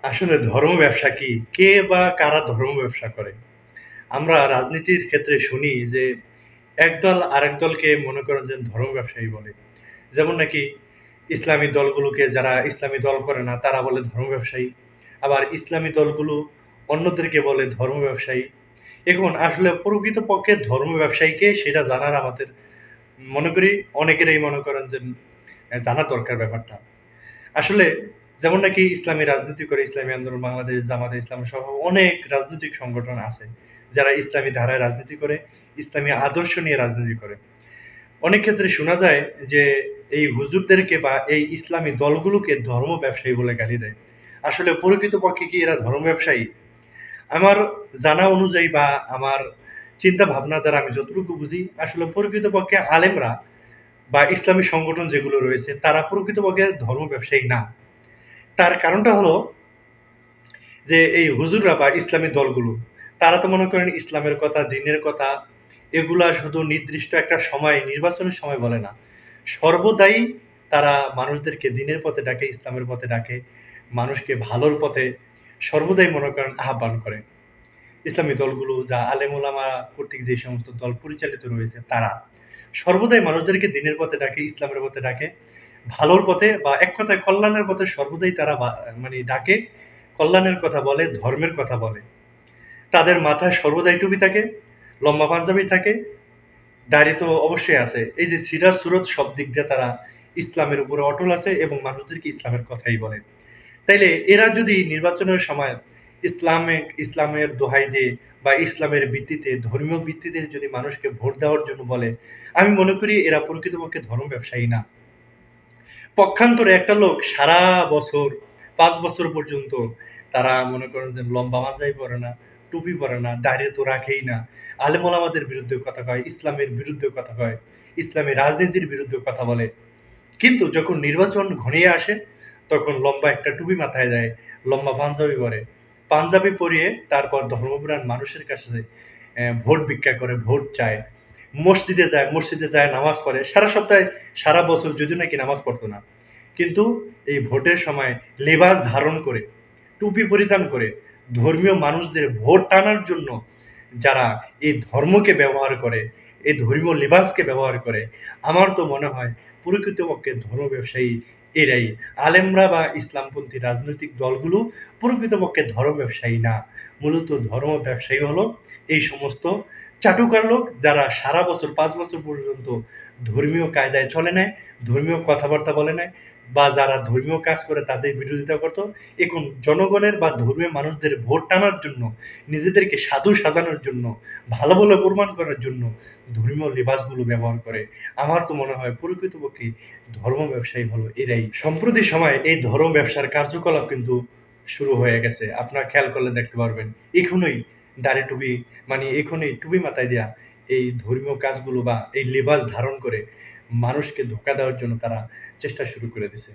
আসলে ধর্ম ব্যবসা কি? কে বা কারা ধর্ম ব্যবসা করে? আমরা রাজনীতির ক্ষেত্রে শুনি যে একদল আরেক দলকে মনে করেন যে ধর্ম ব্যবসায়ী বলে। যেমন নাকি ইসলামী দলগুলোকে যারা ইসলামী দল করে না তারা বলে ধর্ম ব্যবসায়ী। আবার ইসলামী দলগুলো অন্যদেরকে বলে ধর্ম ব্যবসায়ী। এখন আসলে প্রকৃতপক্ষে ধর্ম ব্যবসায়ী কে সেটা জানার আমাদের মনে করি অনেকেরই মনে করেন যে জানা দরকার ব্যাপারটা। আসলে যেমন নাকি ইসলামী রাজনীতি করে ইসলামী আন্দোলন বাংলাদেশ, জামাতে ইসলাম সহ অনেক রাজনৈতিক সংগঠন আছে যারা ইসলামী ধারায় রাজনীতি করে, ইসলামী আদর্শ নিয়ে রাজনীতি করে। অনেক ক্ষেত্রে শোনা যায় যে এই হুজুরদেরকে বা এই ইসলামী দলগুলোকে ধর্ম ব্যবসায়ী বলে গালি দেয়। আসলে প্রকৃতপক্ষে কি এরা ধর্ম ব্যবসায়ী? আমার জানা অনুযায়ী বা আমার চিন্তা ভাবনা দ্বারা আমি যতটুকু বুঝি আসলে প্রকৃতপক্ষে আলেমরা বা ইসলামী সংগঠন যেগুলো রয়েছে তারা প্রকৃতপক্ষে ধর্ম ব্যবসায়ী না। তার কারণটা হলো যে এই হুজুররা বা ইসলামী দলগুলো তারা তো মনে করেন ইসলামের কথা, দ্বীনের কথা এগুলা শুধু নির্দিষ্ট একটা সময় নির্বাচনের সময় বলে না। সর্বদাই তারা মানুষদেরকে দ্বীনের পথে ডাকে, ইসলামের পথে ডাকে, মানুষকে ভালোর পথে সর্বদাই মনে করেন আহ্বান করে। ইসলামী দলগুলো যা আলেম ওলামা কর্তৃক যে সমস্ত দল পরিচালিত রয়েছে তারা সর্বদাই মানুষদেরকে দ্বীনের পথে ডাকে, ইসলামের পথে ডাকে, ভালোর পথে বা এক কথায় কল্যাণের পথে সর্বদাই তারা মানে ডাকে, কল্যাণের কথা বলে, ধর্মের কথা বলে। তাদের মাথায় সর্বদাই টুপি থাকে, লম্বা পাঞ্জাবি থাকে, দাড়ি তো অবশ্যই আছে। এই যে সিরাজ সুরত সব দিক দিয়ে তারা ইসলামের উপরে অটল আছে এবং মানুষদেরকে ইসলামের কথাই বলে। তাইলে এরা যদি নির্বাচনের সময় ইসলামের দোহাই দিয়ে বা ইসলামের ভিত্তিতে ধর্মীয় ভিত্তিতে যদি মানুষকে ভোট দেওয়ার জন্য বলে, আমি মনে করি এরা প্রকৃতপক্ষে ধর্ম ব্যবসায়ী না। পক্ষান্তরে একটা লোক সারা বছর ৫ বছর পর্যন্ত তারা মনে করেন যে লম্বা পাঞ্জাবি পরে না, টুপি পরে না, দাড়ি তো রাখেই না। আলেম ওলামাদের বিরুদ্ধে কথা কয়, ইসলামের বিরুদ্ধে কথা কয়, ইসলামী রাজনীতির বিরুদ্ধে কথা বলে। কিন্তু যখন নির্বাচন ঘনিয়ে আসে তখন লম্বা একটা টুপি মাথায় দেয়, লম্বা পাঞ্জাবি পরে। পাঞ্জাবি পরিয়ে তারপর ধর্মপ্রাণ মানুষের কাছে ভোট ভিক্ষা করে, ভোট চায়। মসজিদে যায় নামাজ পড়ে। সারা সপ্তাহে সারা বছর যদিও নাকি নামাজ পড়তো না। কিন্তু এই ভোটের সময় লেবাস ধারণ করে, টুপি পরিধান করে ধর্মীয় মানুষদের ভোট টানার জন্য যারা এই ধর্মকে ব্যবহার করে, এই ধর্মীয় লেবাসকে ব্যবহার করে, আমার তো মনে হয় প্রকৃতপক্ষে ধর্ম ব্যবসায়ী এরাই। আলেমরা বা ইসলামপন্থী রাজনৈতিক দলগুলো প্রকৃতপক্ষে ধর্ম ব্যবসায়ী না। মূলত ধর্ম ব্যবসায়ী হলো এই সমস্ত চাটুকার লোক যারা সারা বছর ৫ বছর পর্যন্ত ধর্মীয় কায়দায় চলে নেয়, ধর্মীয় কথাবার্তা বলে নেয় বা যারা ধর্মীয় কাজ করে তাদের বিরোধিতা করত। এখন জনগণের বা ধর্মীয় মানুষদের ভোট টানার জন্য, নিজেদেরকে সাধু সাজানোর জন্য, ভালো বলে প্রমাণ করার জন্য ধর্মীয় লেবাসগুলো ব্যবহার করে। আমার তো মনে হয় প্রকৃতপক্ষে ধর্ম ব্যবসায়ী হলো এরাই। সম্প্রতি সময়ে এই ধর্ম ব্যবসার কার্যকলাপ কিন্তু শুরু হয়ে গেছে। আপনারা খেয়াল করলে দেখতে পারবেন। এখনই দাড়ি টুপি মানে এখনই টুপি মাথায় দেয়া এই ধর্মীয় কাজগুলো বা এই লেবাস ধারণ করে মানুষকে ধোঁকা দেওয়ার জন্য তারা চেষ্টা শুরু করে দিছে।